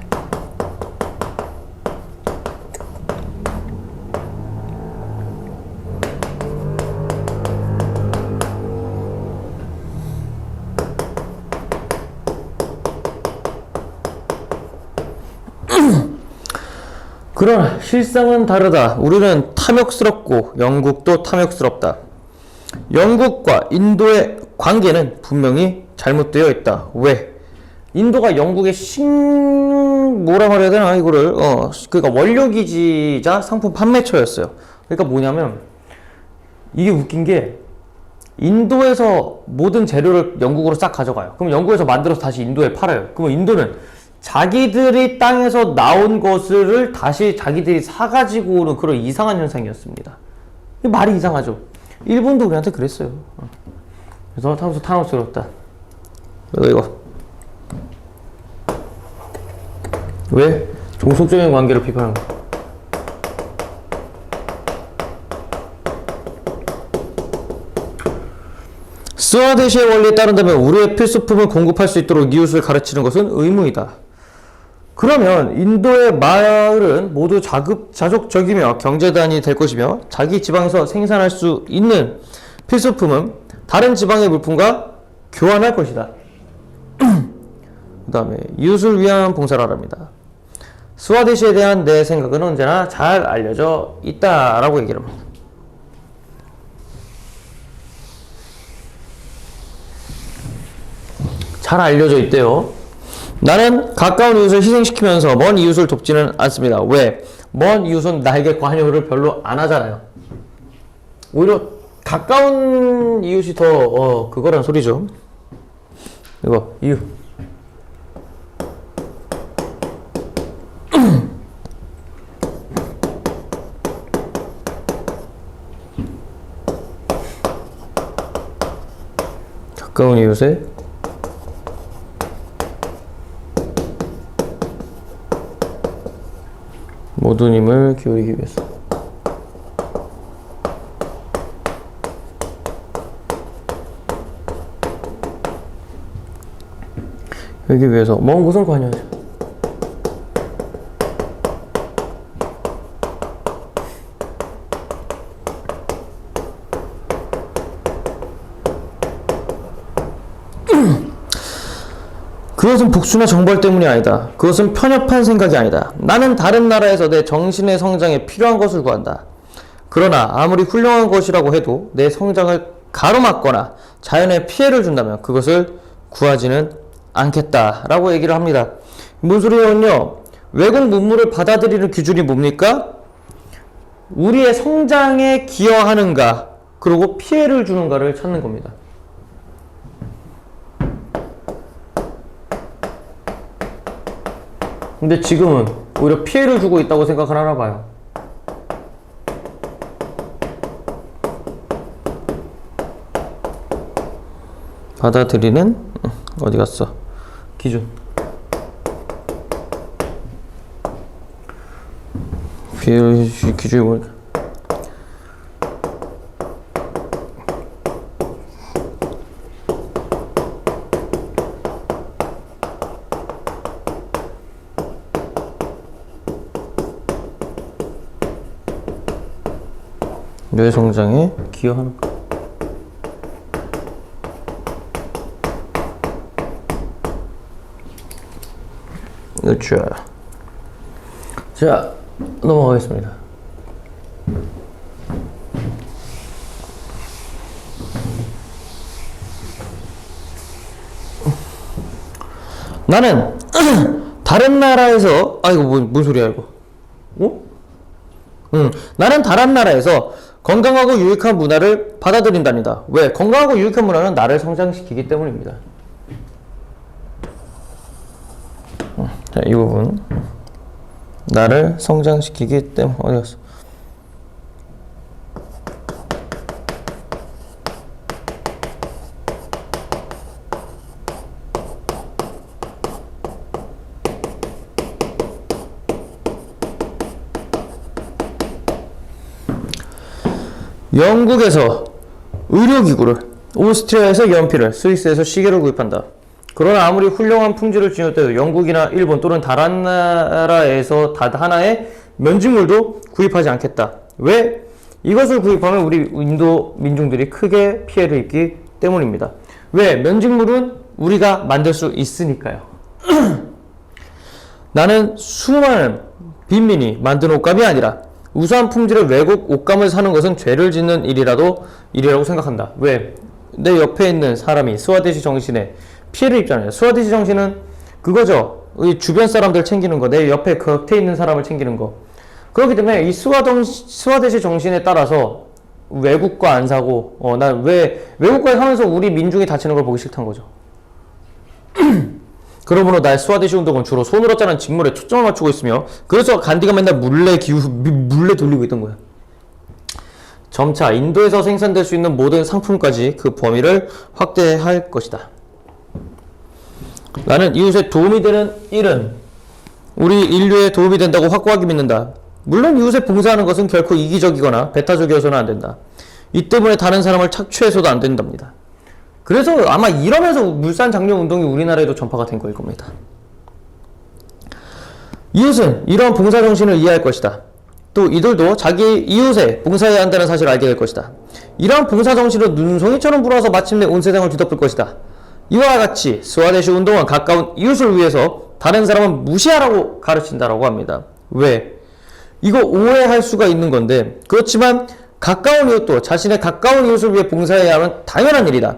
Speaker 1: 그러나 실상은 다르다. 우리는 탐욕스럽고 영국도 탐욕스럽다. 영국과 인도의 관계는 분명히 잘못되어 있다. 왜? 인도가 영국의 뭐라 말해야 되나 이거를 그러니까 원료기지자 상품 판매처였어요. 그러니까 뭐냐면 이게 웃긴 게 인도에서 모든 재료를 영국으로 싹 가져가요. 그럼 영국에서 만들어서 다시 인도에 팔아요. 그러면 인도는 자기들이 땅에서 나온 것을 다시 자기들이 사가지고 오는 그런 이상한 현상이었습니다. 말이 이상하죠. 일본도 우리한테 그랬어요. 그래서 탐욕스럽다. 이거 왜? 종속적인 관계를 비판하는 거야. 스와데시의 원리에 따른다면 우리의 필수품을 공급할 수 있도록 이웃을 가르치는 것은 의무이다. 그러면 인도의 마을은 모두 자족적이며 경제단이 될 것이며 자기 지방에서 생산할 수 있는 필수품은 다른 지방의 물품과 교환할 것이다. 그 다음에 이웃을 위한 봉사를 하랍니다. 스와데시에 대한 내 생각은 언제나 잘 알려져 있다라고 얘기를 합니다. 잘 알려져 있대요. 나는 가까운 이웃을 희생시키면서 먼 이웃을 돕지는 않습니다. 왜? 먼 이웃은 나에게 관여를 별로 안 하잖아요. 오히려 가까운 이웃이 더 그거란 소리죠. 이거 이웃. 가까운 이웃에 모든 힘을 기울이기 위해서. 여기 위해서 먼 곳을 관여하죠. 그것은 복수나 정벌 때문이 아니다. 그것은 편협한 생각이 아니다. 나는 다른 나라에서 내 정신의 성장에 필요한 것을 구한다. 그러나 아무리 훌륭한 것이라고 해도 내 성장을 가로막거나 자연에 피해를 준다면 그것을 구하지는 않겠다라고 얘기를 합니다. 무슨 소리냐면요, 외국 문물을 받아들이는 기준이 뭡니까? 우리의 성장에 기여하는가, 그리고 피해를 주는가를 찾는 겁니다. 근데 지금은 오히려 피해를 주고 있다고 생각을 하나 봐요. 받아들이는 어디 갔어? 기준. 기준이 뭐니까? 뇌 성장에 기여하는 것. 그렇죠. 자, 넘어가겠습니다. 나는 다른 나라에서 이거 뭔 소리야 이거? 나는 다른 나라에서 건강하고 유익한 문화를 받아들인답니다. 왜? 건강하고 유익한 문화는 나를 성장시키기 때문입니다. 자, 이 부분. 나를 성장시키기 때문에 어디 갔어? 영국에서 의료기구를, 오스트리아에서 연필을, 스위스에서 시계를 구입한다. 그러나 아무리 훌륭한 품질을 지녔대도 영국이나 일본 또는 다른 나라에서 단 하나의 면직물도 구입하지 않겠다. 왜? 이것을 구입하면 우리 인도 민중들이 크게 피해를 입기 때문입니다. 왜? 면직물은 우리가 만들 수 있으니까요. 나는 수많은 빈민이 만든 옷감이 아니라 우수한 품질의 외국 옷감을 사는 것은 죄를 짓는 일이라고 생각한다. 왜? 내 옆에 있는 사람이 스와데시 정신에 피해를 입잖아요. 스와데시 정신은 그거죠. 이 주변 사람들 챙기는 거, 내 옆에 곁에 있는 사람을 챙기는 거. 그렇기 때문에 이 스와데시 정신에 따라서 외국 거 안 사고, 난 왜 외국 거에 사면서 우리 민중이 다치는 걸 보기 싫다는 거죠. 그러므로 나의 스와데시 운동은 주로 손으로 짜는 직물에 초점을 맞추고 있으며, 그래서 간디가 맨날 물레 돌리고 있던 거야. 점차 인도에서 생산될 수 있는 모든 상품까지 그 범위를 확대할 것이다. 나는 이웃에 도움이 되는 일은 우리 인류에 도움이 된다고 확고하게 믿는다. 물론 이웃에 봉사하는 것은 결코 이기적이거나 배타적이어서는 안 된다. 이 때문에 다른 사람을 착취해서도 안 된답니다. 그래서 아마 이러면서 물산 장려 운동이 우리나라에도 전파가 된 거일 겁니다. 이웃은 이러한 봉사 정신을 이해할 것이다. 또 이들도 자기 이웃에 봉사해야 한다는 사실을 알게 될 것이다. 이러한 봉사 정신을 눈송이처럼 불어서 마침내 온 세상을 뒤덮을 것이다. 이와 같이 스와데시 운동은 가까운 이웃을 위해서 다른 사람은 무시하라고 가르친다라고 합니다. 왜? 이거 오해할 수가 있는 건데, 그렇지만 가까운 이웃도 자신의 가까운 이웃을 위해 봉사해야 하면 당연한 일이다.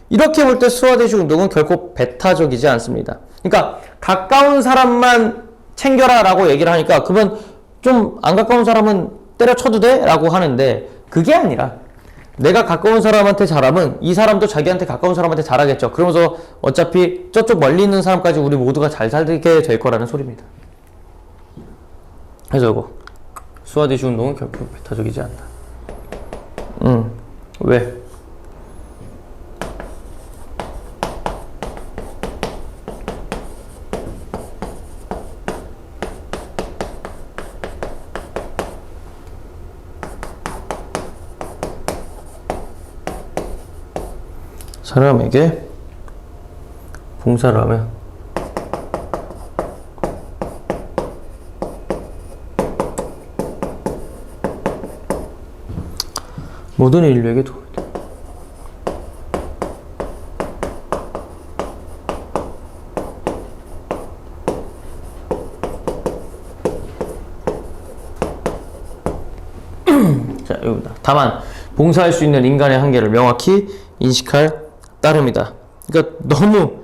Speaker 1: 이렇게 볼 때 스와데시 운동은 결코 배타적이지 않습니다. 그러니까 가까운 사람만 챙겨라 라고 얘기를 하니까, 그러면 좀 안 가까운 사람은 때려쳐도 돼? 라고 하는데, 그게 아니라 내가 가까운 사람한테 잘하면 이 사람도 자기한테 가까운 사람한테 잘하겠죠. 그러면서 어차피 저쪽 멀리 있는 사람까지 우리 모두가 잘 살게 될 거라는 소리입니다. 그래서 이거 스와데시 운동은 결코 배타적이지 않다. 왜? 사람에게 봉사를 하면 모든 인류에게 도움이 돼. 자, 여기입니다. 다만 봉사할 수 있는 인간의 한계를 명확히 인식할 따릅니다. 그러니까 너무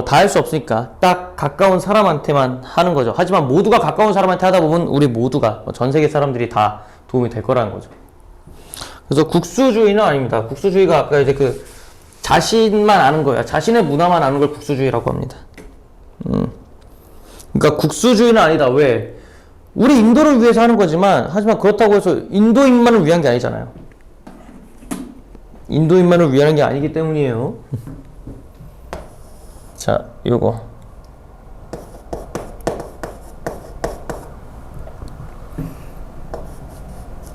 Speaker 1: 다 할 수 없으니까 딱 가까운 사람한테만 하는 거죠. 하지만 모두가 가까운 사람한테 하다 보면 우리 모두가 전 세계 사람들이 다 도움이 될 거라는 거죠. 그래서 국수주의는 아닙니다. 국수주의가 아까 이제 그 자신만 아는 거야. 자신의 문화만 아는 걸 국수주의라고 합니다. 그러니까 국수주의는 아니다. 왜? 우리 인도를 위해서 하는 거지만, 하지만 그렇다고 해서 인도인만을 위한 게 아니잖아요. 인도인만을 위한 게 아니기 때문이에요. 자, 요거.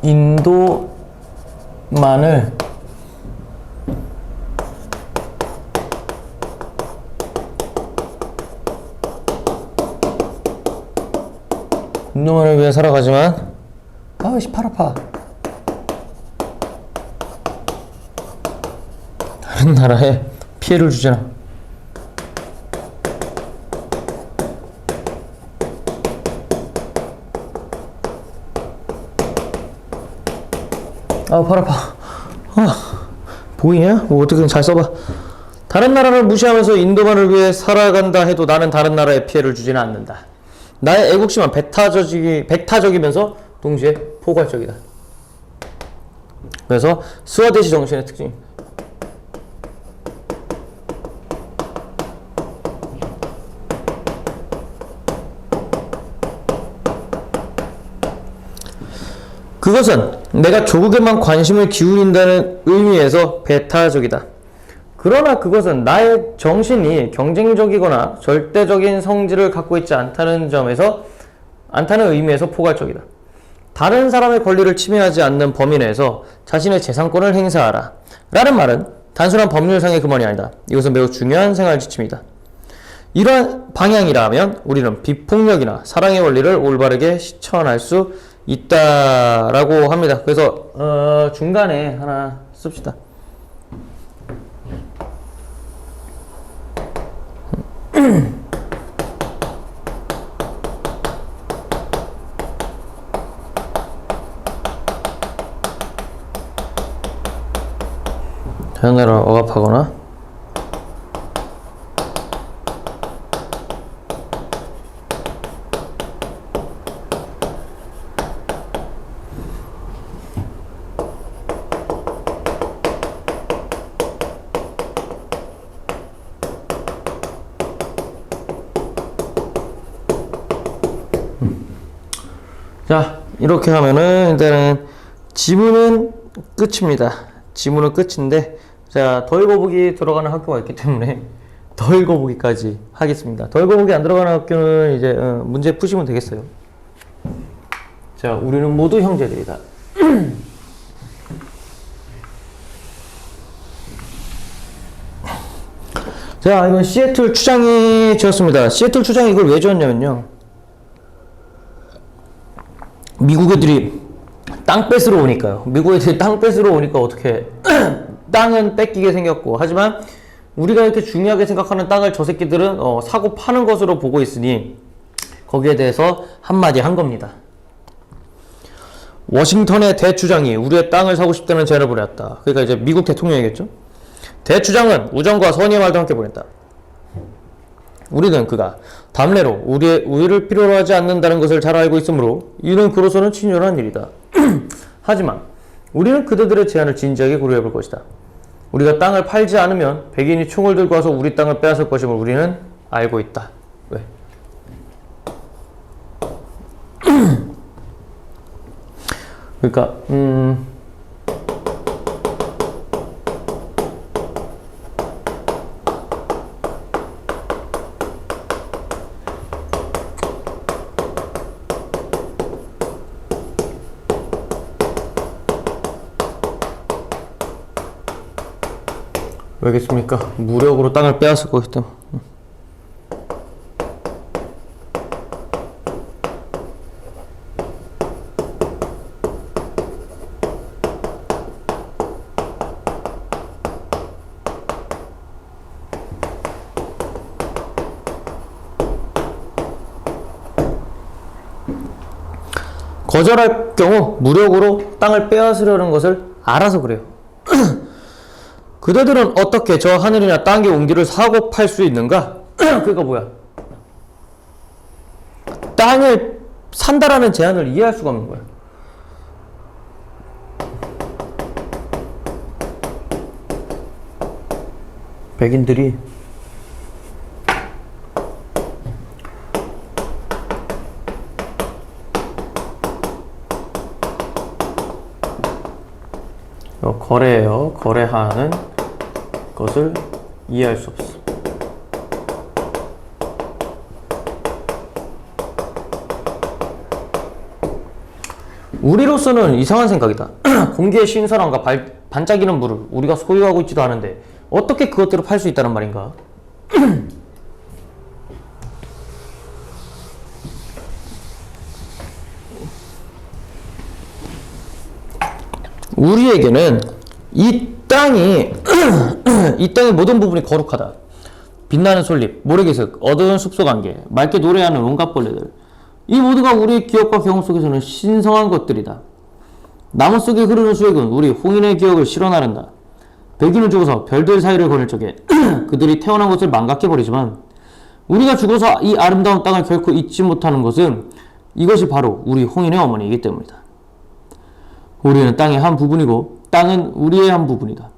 Speaker 1: 인도만을 위해 살아가지만, 아씨, 팔 아파. 다른 나라에 피해를 주잖아. 팔 아파. 보이냐? 뭐 어떻게든 잘 써봐. 다른 나라를 무시하면서 인도만을 위해 살아간다 해도 나는 다른 나라에 피해를 주지는 않는다. 나의 애국심은 배타적이면서 동시에 포괄적이다. 그래서 스와데시 정신의 특징입니다. 그것은 내가 조국에만 관심을 기울인다는 의미에서 배타적이다. 그러나 그것은 나의 정신이 경쟁적이거나 절대적인 성질을 갖고 있지 않다는 의미에서 포괄적이다. 다른 사람의 권리를 침해하지 않는 범위 내에서 자신의 재산권을 행사하라. 라는 말은 단순한 법률상의 금원이 아니다. 이것은 매우 중요한 생활 지침이다. 이러한 방향이라면 우리는 비폭력이나 사랑의 원리를 올바르게 실천할 수 있다라고 합니다. 그래서 중간에 하나 씁시다. 자연나라를 억압하거나 자, 이렇게 하면은 일단은 지문은 끝입니다. 지문은 끝인데 자, 더 읽어보기 들어가는 학교가 있기 때문에 더 읽어보기까지 하겠습니다. 더 읽어보기 안 들어가는 학교는 이제 문제 푸시면 되겠어요. 자, 우리는 모두 형제들이다. 자, 이건 시애틀 추장이 지었습니다. 시애틀 추장이 이걸 왜 지었냐면요, 미국 애들이 땅 뺏으러 오니까요. 미국 애들이 땅 뺏으러 오니까 어떻게 땅은 뺏기게 생겼고, 하지만 우리가 이렇게 중요하게 생각하는 땅을 저 새끼들은 사고 파는 것으로 보고 있으니 거기에 대해서 한마디 한 겁니다. 워싱턴의 대추장이 우리의 땅을 사고 싶다는 제안을 보냈다. 그러니까 이제 미국 대통령이겠죠. 대추장은 우정과 선의의 말도 함께 보냈다. 우리는 그가 담례로 우리의 우위를 필요로 하지 않는다는 것을 잘 알고 있으므로 이는 그로서는 친절한 일이다. 하지만 우리는 그들의 제안을 진지하게 고려해 볼 것이다. 우리가 땅을 팔지 않으면 백인이 총을 들고 와서 우리 땅을 빼앗을 것임을 우리는 알고 있다. 왜? 그러니까 왜겠습니까? 무력으로 땅을 빼앗을 거기 때문에. 거절할 경우 무력으로 땅을 빼앗으려는 것을 알아서 그래요. 그대들은 어떻게 저 하늘이나 땅의 온기를 사고 팔 수 있는가? 그러니까 뭐야? 땅을 산다라는 제안을 이해할 수가 없는 거야. 백인들이 거래예요. 거래하는 것을 이해할 수 없어. 우리로서는 이상한 생각이다. 공기의 신선함과 반짝이는 물을 우리가 소유하고 있지도 않은데 어떻게 그것들을 팔 수 있다는 말인가? 우리에게는 이 땅이 이 땅의 모든 부분이 거룩하다. 빛나는 솔잎, 모래기슭, 어두운 숲속 안개, 맑게 노래하는 온갖 벌레들, 이 모두가 우리의 기억과 경험 속에서는 신성한 것들이다. 나무 속에 흐르는 수액은 우리 홍인의 기억을 실어나른다. 백인은 죽어서 별들 사이를 거닐 적에 그들이 태어난 것을 망각해버리지만 우리가 죽어서 이 아름다운 땅을 결코 잊지 못하는 것은 이것이 바로 우리 홍인의 어머니이기 때문이다. 우리는 땅의 한 부분이고 땅은 우리의 한 부분이다.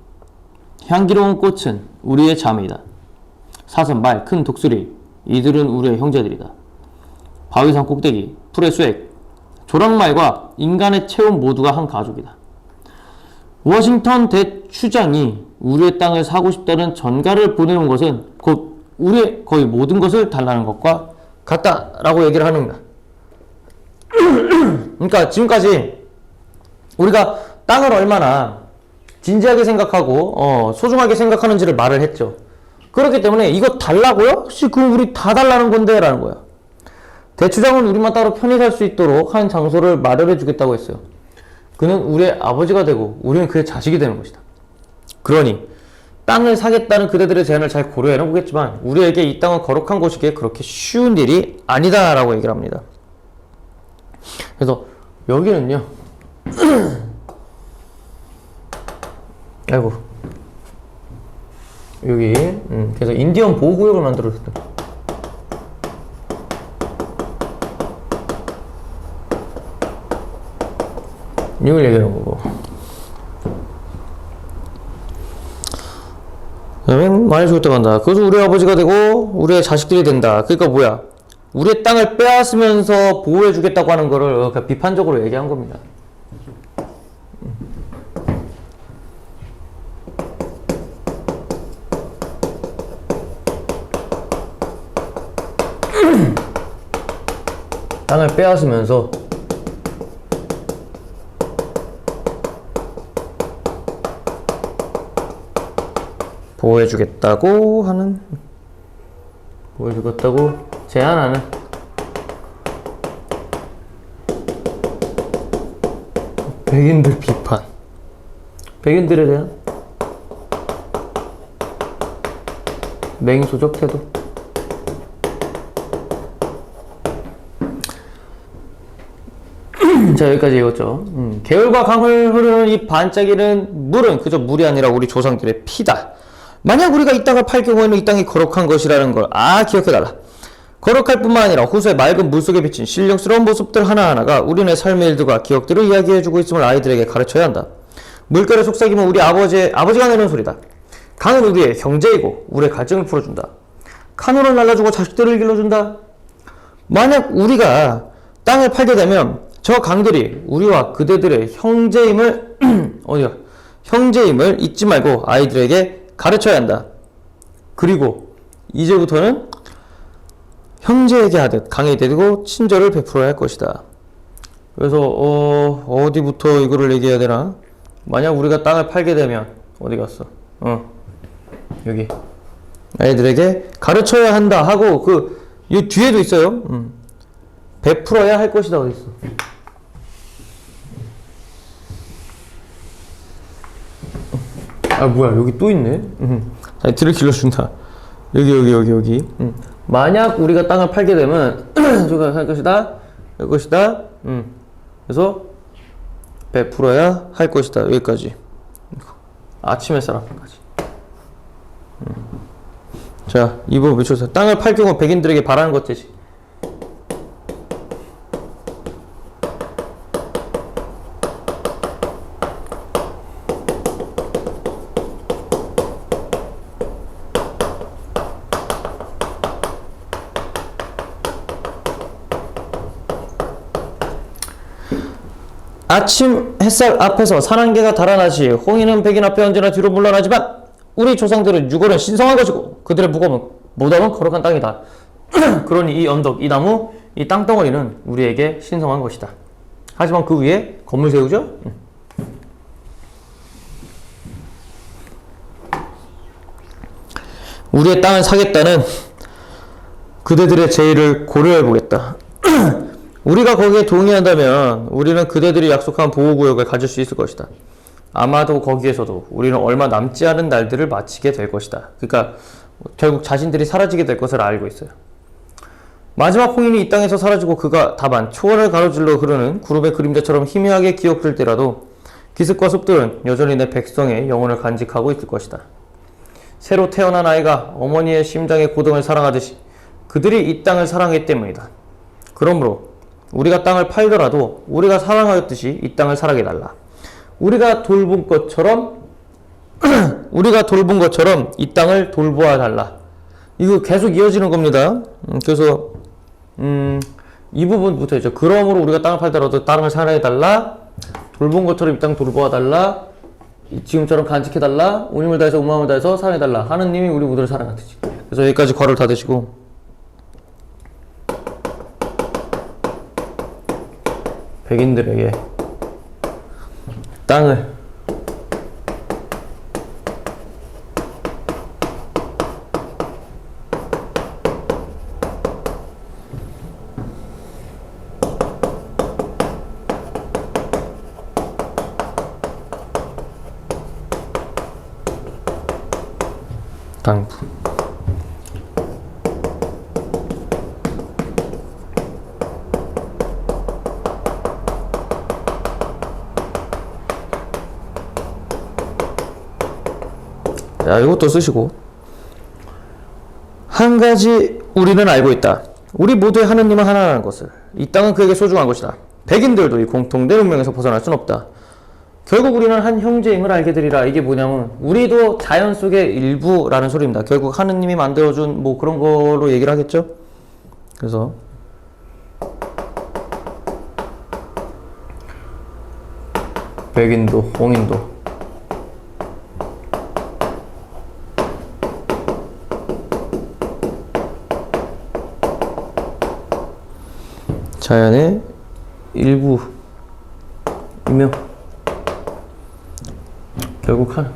Speaker 1: 향기로운 꽃은 우리의 자매이다. 사슴, 말, 큰 독수리, 이들은 우리의 형제들이다. 바위산 꼭대기, 풀의 수액, 조랑말과 인간의 체온 모두가 한 가족이다. 워싱턴 대추장이 우리의 땅을 사고 싶다는 전가를 보내는 것은 곧 우리의 거의 모든 것을 달라는 것과 같다라고 얘기를 하는 거야. 그러니까 지금까지 우리가 땅을 얼마나 진지하게 생각하고 소중하게 생각하는지를 말을 했죠. 그렇기 때문에 이거 달라고요? 혹시 그럼 우리 다 달라는 건데? 라는 거야. 대추장은 우리만 따로 편히 살 수 있도록 한 장소를 마련해 주겠다고 했어요. 그는 우리의 아버지가 되고 우리는 그의 자식이 되는 것이다. 그러니 땅을 사겠다는 그대들의 제안을 잘 고려해는 보겠지만 우리에게 이 땅은 거룩한 곳이기에 그렇게 쉬운 일이 아니다 라고 얘기를 합니다. 그래서 여기는요 아이고 여기 그래서 인디언 보호구역을 만들어줬다. 이걸 얘기하는 거고. 많이 주겠다고 한다. 그래서 우리 아버지가 되고 우리의 자식들이 된다. 그러니까 뭐야? 우리의 땅을 빼앗으면서 보호해 주겠다고 하는 거를 비판적으로 얘기한 겁니다. 땅을 빼앗으면서 보호해주겠다고 하는, 보호해주겠다고 제안하는 백인들 비판, 백인들에 대한 맹소적 태도. 자, 여기까지 읽었죠. 개울과 강을 흐르는 이 반짝이는 물은 그저 물이 아니라 우리 조상들의 피다. 만약 우리가 이 땅을 팔 경우에는 이 땅이 거룩한 것이라는 걸 기억해달라. 거룩할 뿐만 아니라 후세 맑은 물속에 비친 신령스러운 모습들 하나하나가 우리네 삶의 일들과 기억들을 이야기해주고 있음을 아이들에게 가르쳐야 한다. 물결에 속삭이면 우리 아버지가 내는 소리다. 강은 우리의 형제이고 우리의 갈증을 풀어준다. 카누를 날라주고 자식들을 길러준다. 만약 우리가 땅을 팔게 되면 저 강들이 우리와 그대들의 형제임을 형제임을 잊지 말고 아이들에게 가르쳐야 한다. 그리고 이제부터는 형제에게 하듯 강에 데리고 친절을 베풀어야 할 것이다. 그래서 어디부터 이거를 얘기해야 되나? 만약 우리가 땅을 팔게 되면 어디 갔어? 여기 아이들에게 가르쳐야 한다 하고 이 뒤에도 있어요. 베풀어야 할 것이다. 어디 있어? 뭐야, 여기 또 있네. 아이들을 길러준다. 여기. 만약 우리가 땅을 팔게 되면 저가 할 것이다. 할 것이다. 그래서 베풀어야 할 것이다. 여기까지. 아침 햇살 앞까지. 자, 이 부분 외쳐서 땅을 팔 경우 백인들에게 바라는 것이지. 아침 햇살 앞에서 산안개가 달아나시 홍이는 백인 앞에 언제나 뒤로 물러나지만 우리 조상들은 유골은 신성한 것이고 그들의 무덤은 거룩한 땅이다. 그러니 이 언덕, 이 나무, 이 땅덩어리는 우리에게 신성한 것이다. 하지만 그 위에 건물 세우죠? 우리의 땅을 사겠다는 그대들의 제의를 고려해보겠다. 우리가 거기에 동의한다면 우리는 그대들이 약속한 보호구역을 가질 수 있을 것이다. 아마도 거기에서도 우리는 얼마 남지 않은 날들을 마치게 될 것이다. 그러니까 결국 자신들이 사라지게 될 것을 알고 있어요. 마지막 홍인이 이 땅에서 사라지고 그가 다만 초원을 가로질러 흐르는 구름의 그림자처럼 희미하게 기억될 때라도 기슭과 숲들은 여전히 내 백성의 영혼을 간직하고 있을 것이다. 새로 태어난 아이가 어머니의 심장의 고동을 사랑하듯이 그들이 이 땅을 사랑했기 때문이다. 그러므로 우리가 땅을 팔더라도 우리가 사랑하였듯이 이 땅을 사랑해달라. 우리가 돌본 것처럼 이 땅을 돌보아 달라. 이거 계속 이어지는 겁니다. 그래서 이 부분부터 있죠. 그러므로 우리가 땅을 팔더라도 땅을 사랑해달라, 돌본 것처럼 이 땅 돌보아달라, 지금처럼 간직해달라, 온 힘을 다해서 온 마음을 다해서 사랑해달라. 하느님이 우리 모두를 사랑하듯이. 그래서 여기까지 괄호를 닫으시고, 백인들에게 땅을 당부. 자, 이것도 쓰시고. 한 가지 우리는 알고 있다. 우리 모두의 하느님은 하나라는 것을. 이 땅은 그에게 소중한 것이다. 백인들도 이 공통된 운명에서 벗어날 수는 없다. 결국 우리는 한 형제임을 알게 되리라. 이게 뭐냐면 우리도 자연 속의 일부라는 소리입니다. 결국 하느님이 만들어준 뭐 그런 걸로 얘기를 하겠죠. 그래서 백인도, 홍인도 자연의 일부이며 결국 한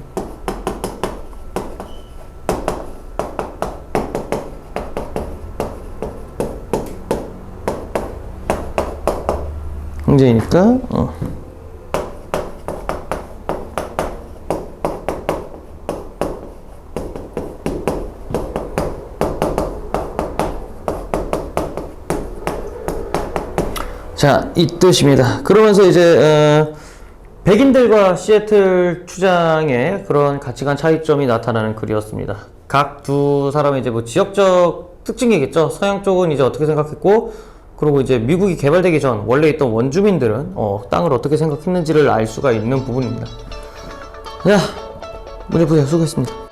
Speaker 1: 형제이니까 자, 이 뜻입니다. 그러면서 이제 백인들과 시애틀 추장의 그런 가치관 차이점이 나타나는 글이었습니다. 각 두 사람의 이제 뭐 지역적 특징이겠죠. 서양 쪽은 이제 어떻게 생각했고, 그리고 이제 미국이 개발되기 전 원래 있던 원주민들은 땅을 어떻게 생각했는지를 알 수가 있는 부분입니다. 자, 문제 푸세요. 수고했습니다.